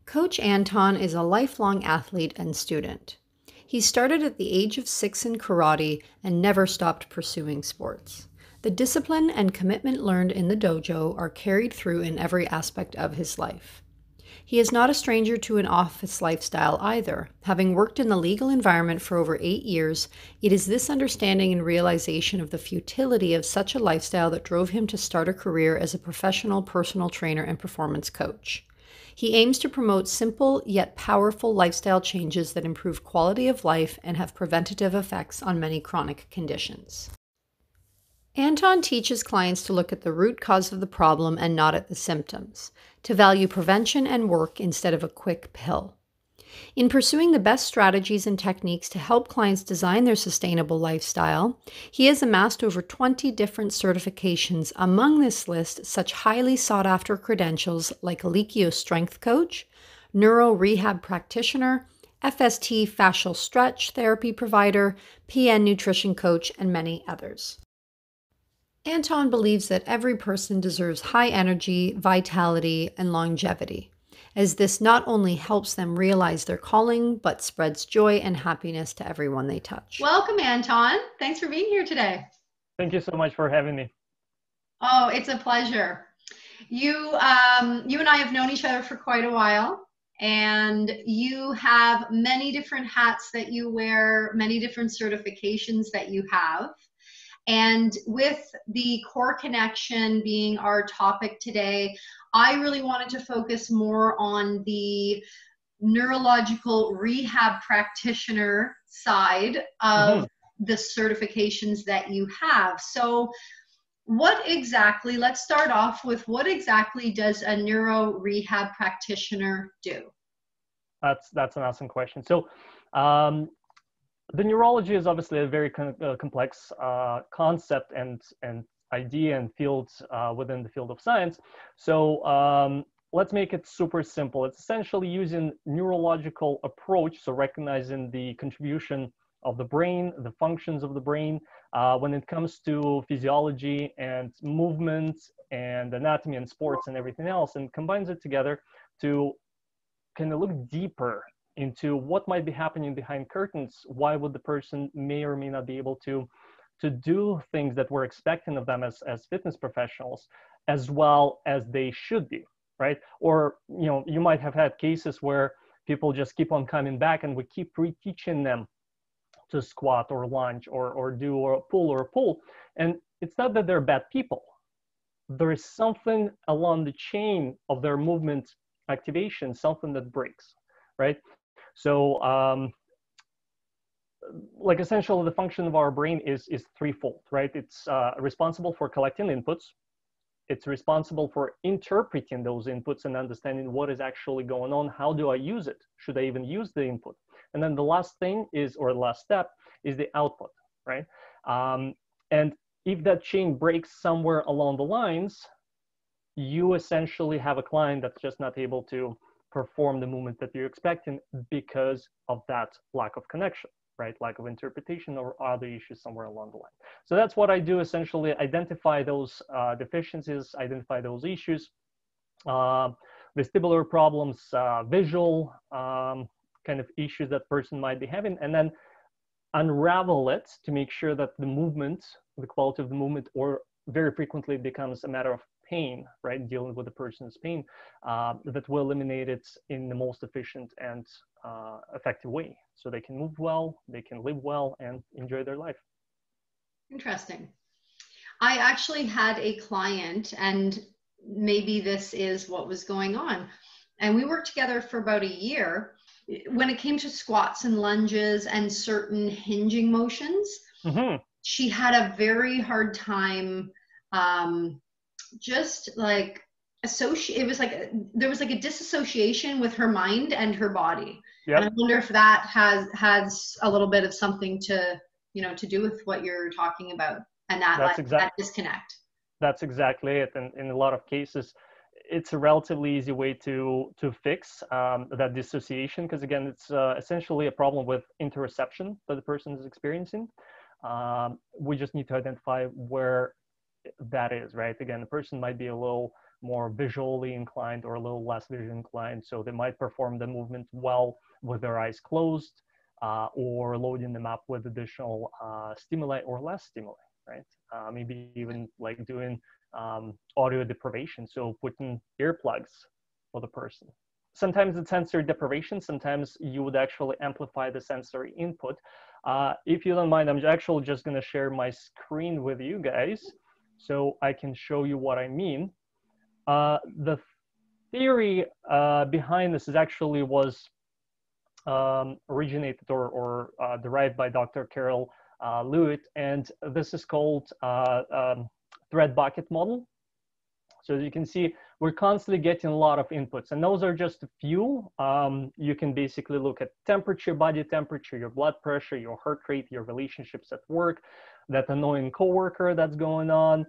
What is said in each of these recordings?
Coach Anton is a lifelong athlete and student. He started at the age of 6 in karate and never stopped pursuing sports. The discipline and commitment learned in the dojo are carried through in every aspect of his life. He is not a stranger to an office lifestyle either. Having worked in the legal environment for over 8 years, it is this understanding and realization of the futility of such a lifestyle that drove him to start a career as a professional personal trainer and performance coach. He aims to promote simple yet powerful lifestyle changes that improve quality of life and have preventative effects on many chronic conditions. Anton teaches clients to look at the root cause of the problem and not at the symptoms, to value prevention and work instead of a quick pill. In pursuing the best strategies and techniques to help clients design their sustainable lifestyle, he has amassed over 20 different certifications. Among this list, such highly sought after credentials like Leakio Strength Coach, Neuro-Rehab Practitioner, FST Fascial Stretch Therapy Provider, PN Nutrition Coach, and many others. Anton believes that every person deserves high energy, vitality, and longevity, as this not only helps them realize their calling, but spreads joy and happiness to everyone they touch. Welcome, Anton. Thanks for being here today. Thank you so much for having me. Oh, it's a pleasure. You and I have known each other for quite a while, and you have many different hats that you wear, many different certifications that you have. And with the core connection being our topic today, I really wanted to focus more on the neurological rehab practitioner side of the certifications that you have. So let's start off with what exactly does a neuro rehab practitioner do? That's an awesome question. So the neurology is obviously a very complex concept and idea and field within the field of science. So let's make it super simple. It's essentially using neurological approach, so recognizing the contribution of the brain, the functions of the brain, when it comes to physiology and movement and anatomy and sports and everything else, and combines it together to kind of look deeper into what might be happening behind curtains. Why would the person may or may not be able to do things that we're expecting of them as fitness professionals, as well as they should be, right? Or, you know, you might have had cases where people just keep on coming back and we keep reteaching them to squat or lunge or do a pull. And it's not that they're bad people. There is something along the chain of their movement activation, something that breaks, right? So like essentially the function of our brain is threefold, right? It's responsible for collecting inputs. It's responsible for interpreting those inputs and understanding what is actually going on. How do I use it? Should I even use the input? And then the last thing is, or the last step is the output, right? And if that chain breaks somewhere along the lines, you essentially have a client that's just not able to perform the movement that you're expecting because of that lack of connection, right? Lack of interpretation or other issues somewhere along the line. So that's what I do, essentially identify those deficiencies, identify those issues, vestibular problems, visual kind of issues that person might be having, and then unravel it to make sure that the movement, the quality of the movement, or very frequently it becomes a matter of pain, right? Dealing with the person's pain, that will eliminate it in the most efficient and effective way. So they can move well, they can live well and enjoy their life. Interesting. I actually had a client, and maybe this is what was going on. And we worked together for about a year. When it came to squats and lunges and certain hinging motions, she had a very hard time just like it was like there was like a disassociation with her mind and her body. Yep. And I wonder if that has a little bit of something to do with what you're talking about, and that disconnect. That's exactly it. And in a lot of cases, it's a relatively easy way to fix that dissociation, because again, it's essentially a problem with interoception that the person is experiencing. We just need to identify where that is, right? Again, the person might be a little more visually inclined or a little less visually inclined. So they might perform the movement well with their eyes closed, or loading them up with additional stimuli or less stimuli, right? Maybe even like doing audio deprivation, so putting earplugs for the person. Sometimes it's sensory deprivation, sometimes you would actually amplify the sensory input. If you don't mind, I'm actually just gonna share my screen with you guys so I can show you what I mean. The theory behind this is actually was originated or derived by Dr. Carol Lewitt, and this is called thread bucket model. So as you can see, we're constantly getting a lot of inputs, and those are just a few. You can basically look at temperature, body temperature, your blood pressure, your heart rate, your relationships at work, that annoying coworker that's going on,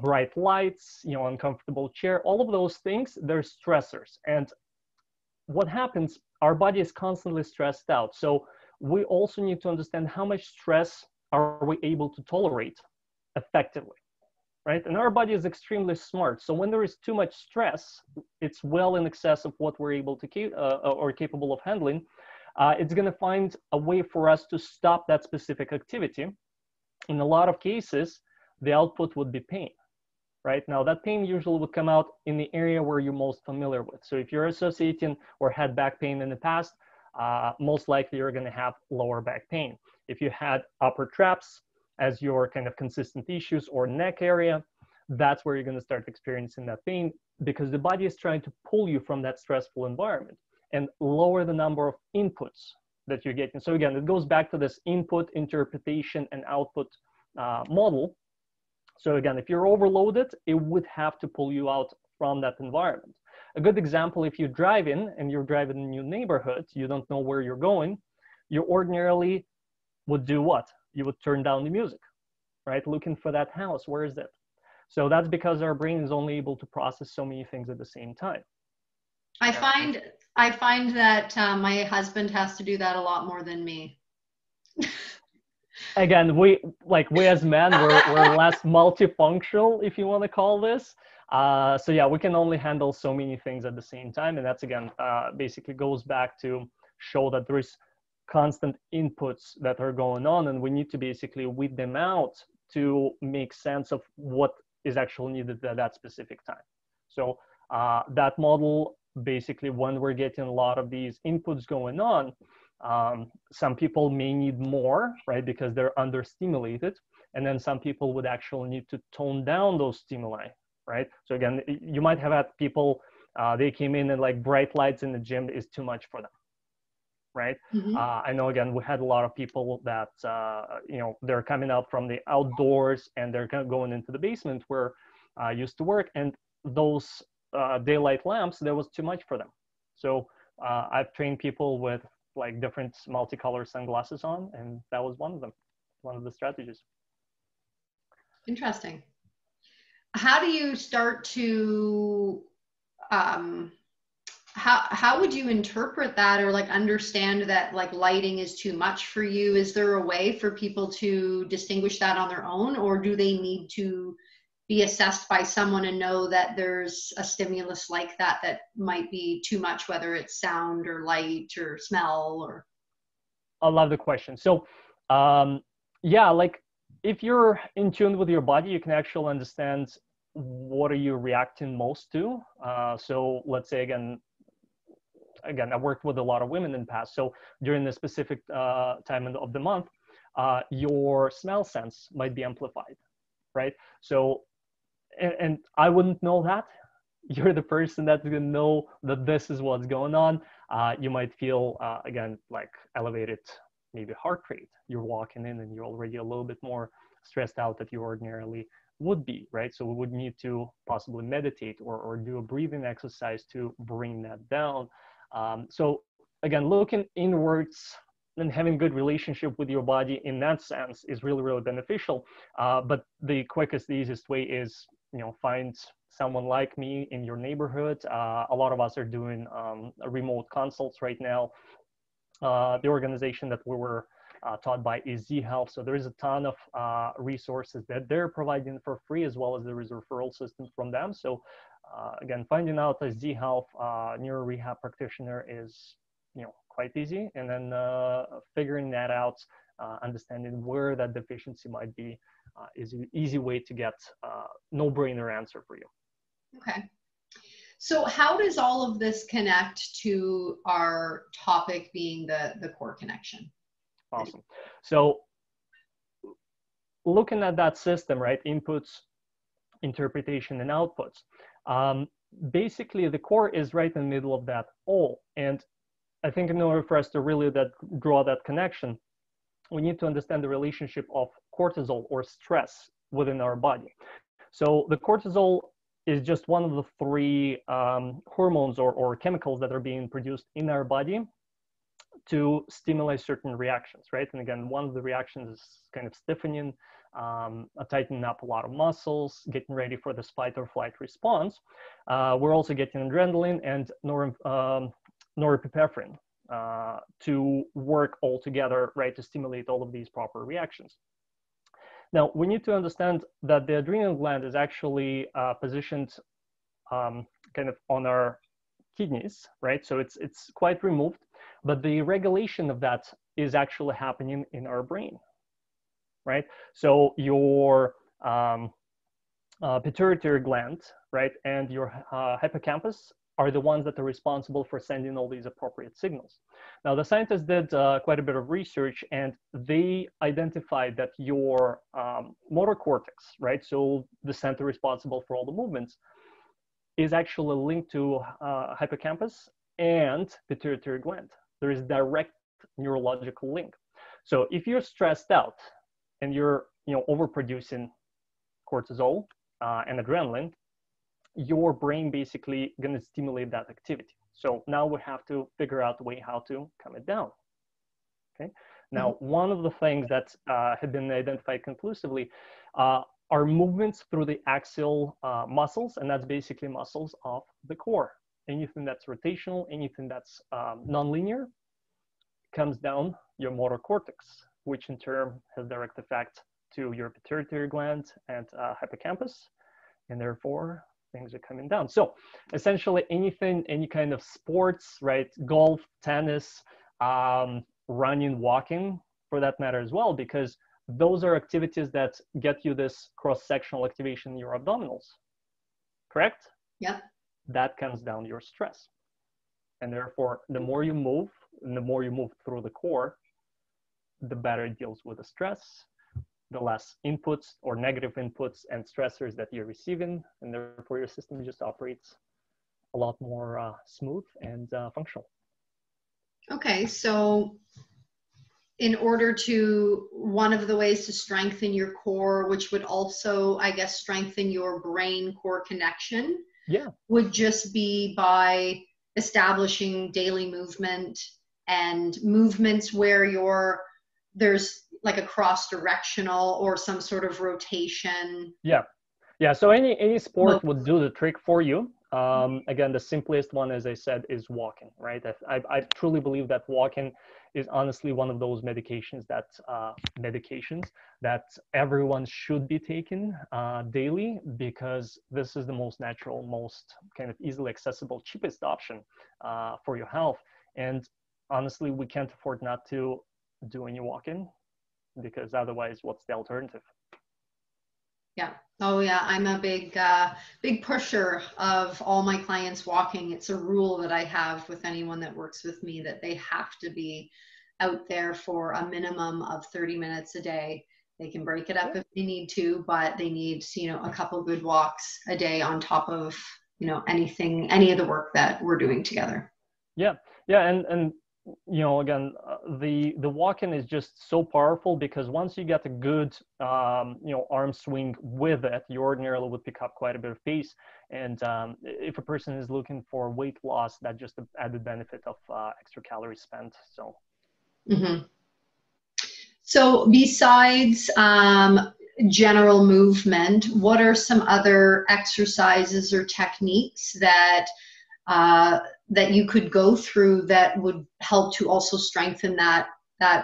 bright lights, uncomfortable chair, all of those things, they're stressors. And what happens, our body is constantly stressed out. So we also need to understand how much stress are we able to tolerate effectively, right? And our body is extremely smart. So when there is too much stress, it's well in excess of what we're able to or capable of handling. It's going to find a way for us to stop that specific activity. In a lot of cases, the output would be pain. Right now, that pain usually would come out in the area where you're most familiar with. So if you're associating or had back pain in the past, most likely you're going to have lower back pain. If you had upper traps as your kind of consistent issues or neck area, that's where you're going to start experiencing that pain, because the body is trying to pull you from that stressful environment and lower the number of inputs that you're getting. So again, it goes back to this input, interpretation, and output model. So again, if you're overloaded, it would have to pull you out from that environment. A good example, if you're driving and you're driving in a new neighborhood, you don't know where you're going, you ordinarily would do what? You would turn down the music, right? Looking for that house, where is it? So that's because our brain is only able to process so many things at the same time. I find that my husband has to do that a lot more than me. Again, we as men, we're less multifunctional, if you want to call this. So yeah, we can only handle so many things at the same time, and that's again basically goes back to show that there is constant inputs that are going on, and we need to basically weed them out to make sense of what is actually needed at that specific time. So that model, basically, when we're getting a lot of these inputs going on, some people may need more, right, because they're understimulated, and then some people would actually need to tone down those stimuli, right? So again, you might have had people, they came in and like bright lights in the gym is too much for them, right? Mm-hmm. I know, again, we had a lot of people that, they're coming out from the outdoors and they're kind of going into the basement where I used to work, and those daylight lamps, that was too much for them. So I've trained people with like different multicolor sunglasses on, and that was one of the strategies. Interesting. How do you start to how would you interpret that, or like understand that like lighting is too much for you? Is there a way for people to distinguish that on their own, or do they need to be assessed by someone and know that there's a stimulus like that might be too much, whether it's sound or light or smell? Or I love the question. So yeah, like if you're in tune with your body, you can actually understand what are you reacting most to. So let's say again, I've worked with a lot of women in the past. So during the specific time of the month, your smell sense might be amplified, right? So and I wouldn't know that. You're the person that's gonna know that this is what's going on. You might feel, again, like elevated, maybe heart rate. You're walking in and you're already a little bit more stressed out than you ordinarily would be, right? So we would need to possibly meditate or do a breathing exercise to bring that down. So again, looking inwards and having good relationship with your body in that sense is really, really beneficial. But the quickest, the easiest way is, find someone like me in your neighborhood. A lot of us are doing remote consults right now. The organization that we were taught by EZ Health. So there is a ton of resources that they're providing for free, as well as there is a referral system from them. So again, finding out a Z Health Neuro-Rehab practitioner is, quite easy. And then figuring that out, understanding where that deficiency might be, is an easy way to get no-brainer answer for you. Okay. So how does all of this connect to our topic being the core connection? Awesome. So looking at that system, right, inputs, interpretation, and outputs, basically the core is right in the middle of that all. And I think in order for us to really draw that connection, we need to understand the relationship of cortisol or stress within our body. So the cortisol is just one of the three hormones or chemicals that are being produced in our body to stimulate certain reactions, right? And again, one of the reactions is kind of stiffening, tightening up a lot of muscles, getting ready for the fight or flight response. We're also getting adrenaline and norepinephrine to work all together, right, to stimulate all of these proper reactions. Now, we need to understand that the adrenal gland is actually positioned kind of on our kidneys, right? So it's quite removed, but the regulation of that is actually happening in our brain, right? So your pituitary gland, right, and your hippocampus are the ones that are responsible for sending all these appropriate signals. Now, the scientists did quite a bit of research, and they identified that your motor cortex, right, so the center responsible for all the movements, is actually linked to hippocampus and pituitary gland. There is direct neurological link. So if you're stressed out and you're overproducing cortisol and adrenaline, your brain basically going to stimulate that activity. So now we have to figure out a way how to calm it down. Okay. Now, one of the things that have been identified conclusively are movements through the axial muscles, and that's basically muscles of the core. Anything that's rotational, anything that's nonlinear, comes down your motor cortex, which in turn has direct effect to your pituitary gland and hippocampus, and therefore things are coming down. So essentially anything, any kind of sports, right? Golf, tennis, running, walking, for that matter as well, because those are activities that get you this cross-sectional activation in your abdominals, correct? Yeah. That comes down your stress. And therefore, the more you move, and the more you move through the core, the better it deals with the stress, the less inputs or negative inputs and stressors that you're receiving, and therefore your system just operates a lot more smooth and functional. Okay, so in order to, one of the ways to strengthen your core, which would also, I guess, strengthen your brain core connection, would just be by establishing daily movement and movements where there's like a cross-directional or some sort of rotation. Yeah. So any sport would do the trick for you. Again, the simplest one, as I said, is walking, right? I truly believe that walking is honestly one of those medications that everyone should be taking daily, because this is the most natural, most kind of easily accessible, cheapest option for your health. And honestly, we can't afford not to do any walking, because otherwise, what's the alternative? Yeah. Oh yeah. I'm a big pusher of all my clients walking. It's a rule that I have with anyone that works with me, that they have to be out there for a minimum of 30 minutes a day. They can break it up if they need to, but they need, a couple good walks a day on top of, any of the work that we're doing together. Yeah. And again, the walking is just so powerful, because once you get a good, arm swing with it, you ordinarily would pick up quite a bit of pace. And if a person is looking for weight loss, that's just the added benefit of extra calories spent. So. Mm-hmm. So besides general movement, what are some other exercises or techniques that you could go through that would help to also strengthen that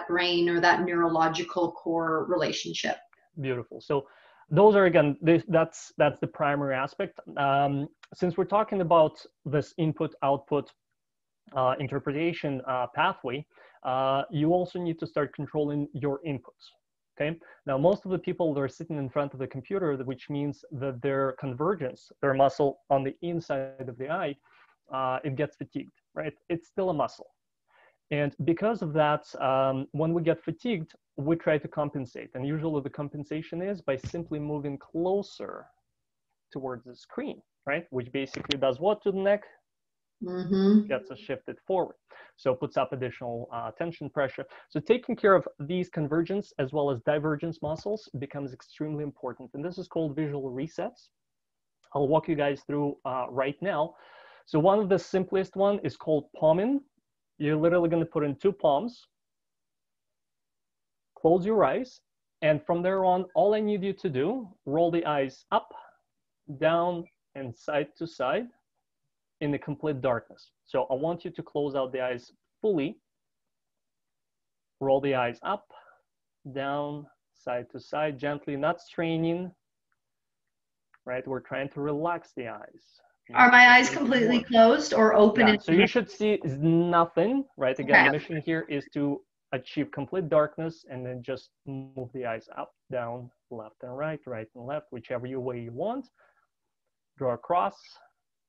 brain or that neurological core relationship. Beautiful. So those are, again, that's the primary aspect. Since we're talking about this input output interpretation pathway, you also need to start controlling your inputs. Okay. Now, most of the people that are sitting in front of the computer, which means that their convergence, their muscle on the inside of the eye, it gets fatigued, right? It's still a muscle. And because of that, when we get fatigued, we try to compensate. And usually the compensation is by simply moving closer towards the screen, right? Which basically does what to the neck? Gets us shifted forward. So it puts up additional tension pressure. So taking care of these convergence as well as divergence muscles becomes extremely important. And this is called visual resets. I'll walk you guys through right now. So one of the simplest one is called palming. You're literally going to put in 2 palms, close your eyes, and from there on, all I need you to do, roll the eyes up, down, and side to side in the complete darkness. So I want you to close out the eyes fully, roll the eyes up, down, side to side, gently, not straining, right? We're trying to relax the eyes. Are my eyes completely closed or open? Yeah, so you should see nothing, right? Again, Okay. the mission here is to achieve complete darkness and then just move the eyes up, down, left and right and left, whichever way you want. Draw across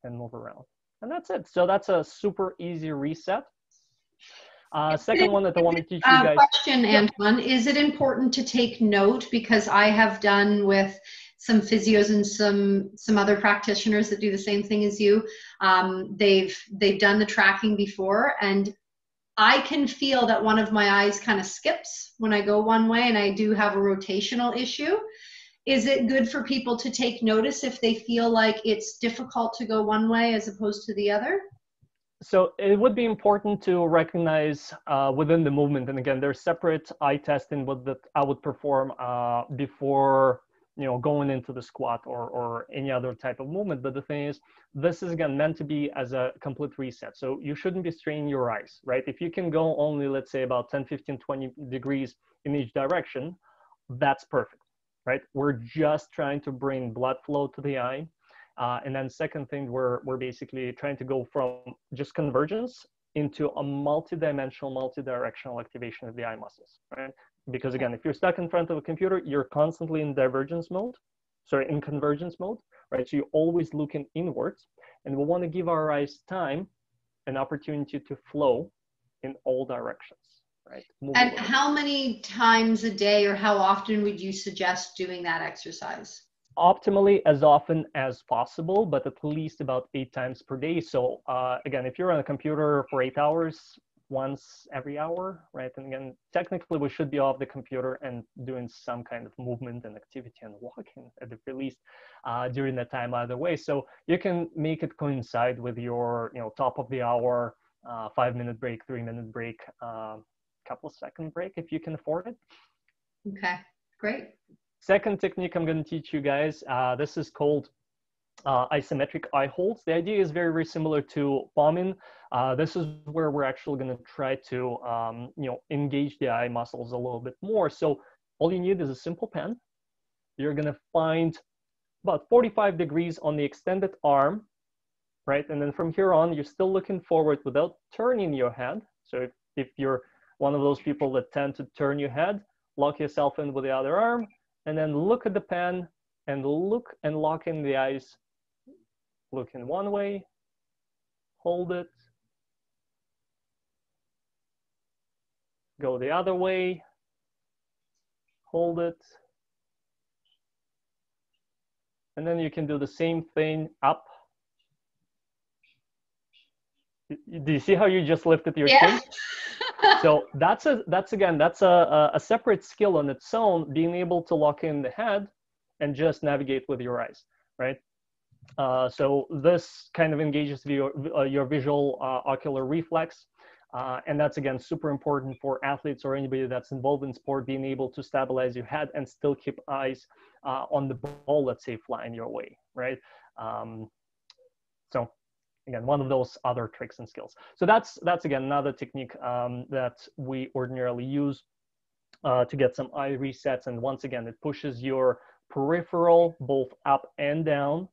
and move around. And that's it. So that's a super easy reset. Second one that I want to teach you guys. Question, Anton, is it important to take note? Because I have done with some physios and some other practitioners that do the same thing as you. They've done the tracking before, and I can feel that one of my eyes kind of skips when I go one way, and I do have a rotational issue. Is it good for people to take notice if they feel like it's difficult to go one way as opposed to the other? So it would be important to recognize within the movement. And again, there's separate eye testing that I would perform before going into the squat or any other type of movement. But the thing is, this is again meant to be as a complete reset. So you shouldn't be straining your eyes, right? If you can go only, let's say, about 10, 15, 20 degrees in each direction, that's perfect, right? We're just trying to bring blood flow to the eye. And then second thing, we're basically trying to go from just convergence into a multi-dimensional, multi-directional activation of the eye muscles, right? Because again, if you're stuck in front of a computer, you're constantly in convergence mode, right? So you're always looking inwards, and we want to give our eyes time and opportunity to flow in all directions, right? And how many times a day or how often would you suggest doing that exercise? Optimally as often as possible, but at least about 8 times per day. So again, if you're on a computer for 8 hours, once every hour, right? And again, technically we should be off the computer and doing some kind of movement and activity and walking at the very least during that time either way. So you can make it coincide with your top of the hour, 5-minute break, 3-minute break, couple second break if you can afford it. Okay, great. Second technique I'm going to teach you guys, this is called isometric eye holds. The idea is very, very similar to palming. This is where we're actually going to try to engage the eye muscles a little bit more. So all you need is a simple pen. You're going to find about 45 degrees on the extended arm, right? And then from here on, you're still looking forward without turning your head. So if you're one of those people that tend to turn your head, lock yourself in with the other arm, and then look at the pen and look and lock in the eyes. Look in one way, hold it, go the other way, hold it, and then you can do the same thing up. Do you see how you just lifted your chin? So that's a separate skill on its own, being able to lock in the head and just navigate with your eyes, right? So this kind of engages your visual ocular reflex. And that's, again, super important for athletes or anybody that's involved in sport, being able to stabilize your head and still keep eyes on the ball, let's say, flying your way, right? So again, one of those other tricks and skills. So that's again another technique that we ordinarily use to get some eye resets. And once again, it pushes your peripheral both up and down,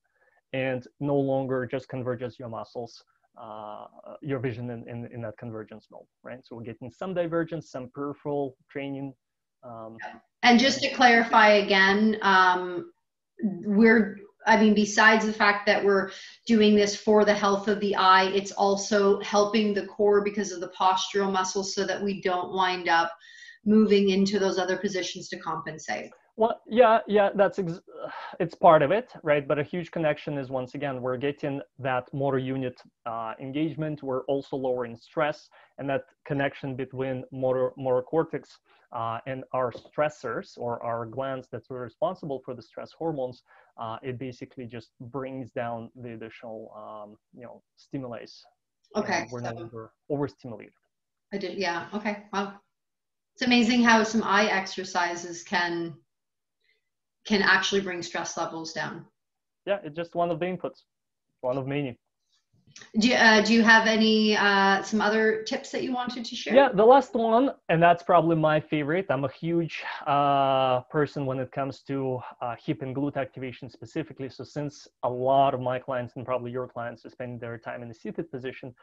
and no longer just converges your muscles, your vision in that convergence mode, right? So we're getting some divergence, some peripheral training. And just to clarify again, besides the fact that we're doing this for the health of the eye, it's also helping the core because of the postural muscles so that we don't wind up moving into those other positions to compensate. Well, yeah, it's part of it, right? But a huge connection is, once again, we're getting that motor unit engagement. We're also lowering stress, and that connection between motor cortex and our stressors, or our glands that are responsible for the stress hormones, it basically just brings down the additional, stimuli. Okay. We're no longer overstimulated. Yeah. Okay. Wow. It's amazing how some eye exercises can actually bring stress levels down. Yeah, it's just one of the inputs, one of many. Do you have any some other tips that you wanted to share? Yeah, the last one, and that's probably my favorite. I'm a huge person when it comes to hip and glute activation specifically. So since a lot of my clients, and probably your clients, are spending their time in a seated position,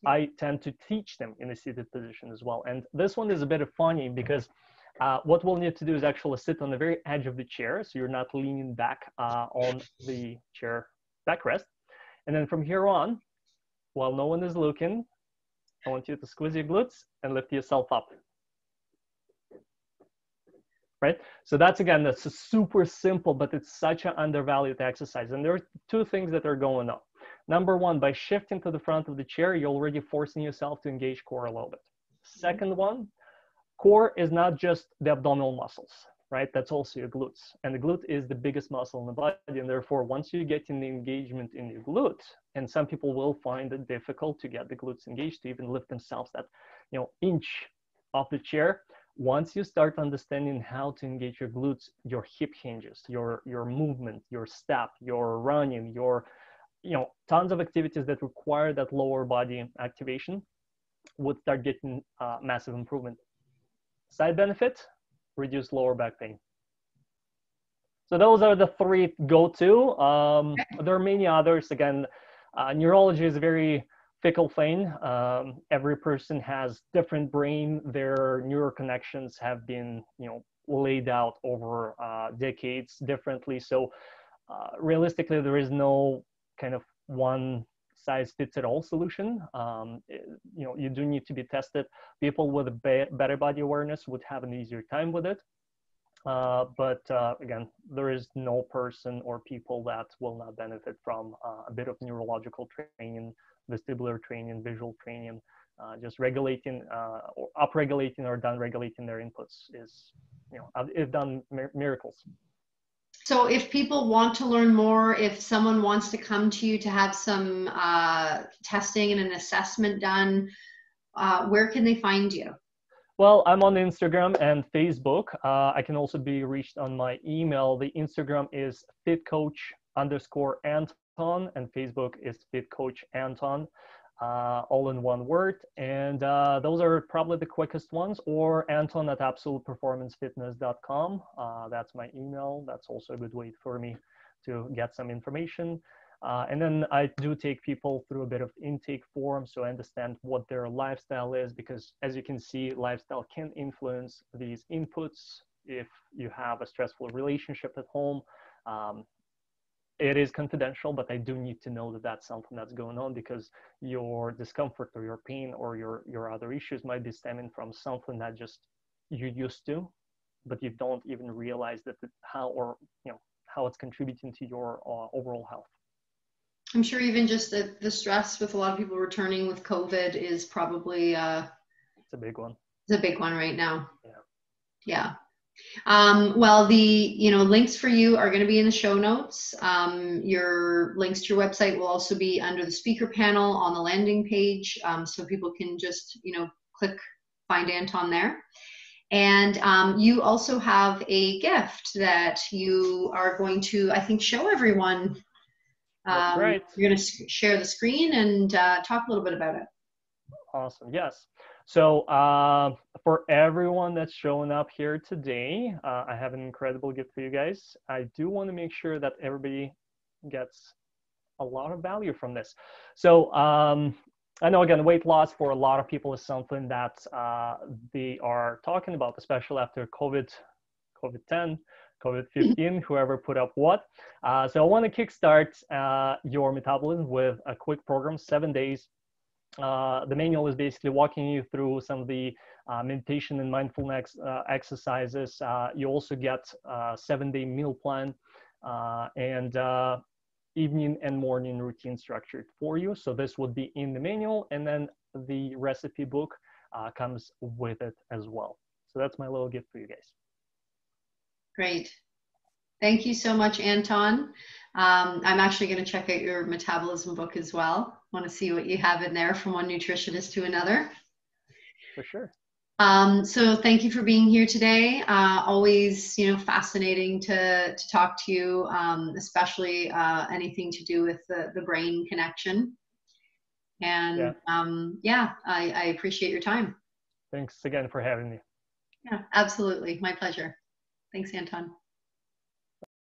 I tend to teach them in a seated position as well. And this one is a bit funny because what we'll need to do is actually sit on the very edge of the chair, so you're not leaning back on the chair backrest. And then from here on, while no one is looking, I want you to squeeze your glutes and lift yourself up. Right? So that's a super simple, but it's such an undervalued exercise. And there are two things that are going on. Number one, by shifting to the front of the chair, you're already forcing yourself to engage core a little bit. Second one, core is not just the abdominal muscles, right? That's also your glutes. And the glute is the biggest muscle in the body. And therefore, once you get in the engagement in your glute, and some people will find it difficult to get the glutes engaged, to even lift themselves that, inch off the chair. Once you start understanding how to engage your glutes, your hip hinges, your movement, your step, your running, your, tons of activities that require that lower body activation would start getting massive improvement. Side benefit, reduce lower back pain. So those are the three go-to. There are many others. Again, neurology is a very fickle thing. Every person has different brain. Their neural connections have been, laid out over decades differently. So realistically, there is no kind of one size fits it all solution. You do need to be tested. People with a better body awareness would have an easier time with it. But again, there is no person or people that will not benefit from a bit of neurological training, vestibular training, visual training. Just regulating or upregulating or downregulating their inputs is, it's done miracles. So if people want to learn more, if someone wants to come to you to have some testing and an assessment done, where can they find you? Well, I'm on Instagram and Facebook. I can also be reached on my email. The Instagram is fitcoach_Anton, and Facebook is fitcoachanton, all in one word. And those are probably the quickest ones, or Anton at absoluteperformancefitness.com. That's my email. That's also a good way for me to get some information. And then I do take people through a bit of intake form, so I understand what their lifestyle is, because as you can see, lifestyle can influence these inputs. If you have a stressful relationship at home, it is confidential, but I do need to know that that's something that's going on, because your discomfort or your pain or your other issues might be stemming from something that just you're used to, but you don't even realize that how it's contributing to your overall health. I'm sure even just the stress with a lot of people returning with COVID is probably it's a big one. It's a big one right now. Yeah. Well, the links for you are going to be in the show notes. Your links to your website will also be under the speaker panel on the landing page, so people can just click find Anton there. And you also have a gift that you are going to, I think, show everyone That's great. You're going to share the screen and talk a little bit about it. Awesome. Yes. So for everyone that's showing up here today, I have an incredible gift for you guys. I do want to make sure that everybody gets a lot of value from this. So I know, again, weight loss for a lot of people is something that they are talking about, especially after COVID-10, COVID-15, whoever put up what. So I want to kickstart your metabolism with a quick program, 7 days. The manual is basically walking you through some of the meditation and mindfulness exercises. You also get a 7-day meal plan and evening and morning routine structured for you. So this would be in the manual, and then the recipe book comes with it as well. So that's my little gift for you guys. Great. Thank you so much, Anton. I'm actually going to check out your metabolism book as well. Want to see what you have in there from one nutritionist to another. For sure. So thank you for being here today. Always, fascinating to talk to you, especially anything to do with the brain connection. And I appreciate your time. Thanks again for having me. Yeah, absolutely. My pleasure. Thanks, Anton.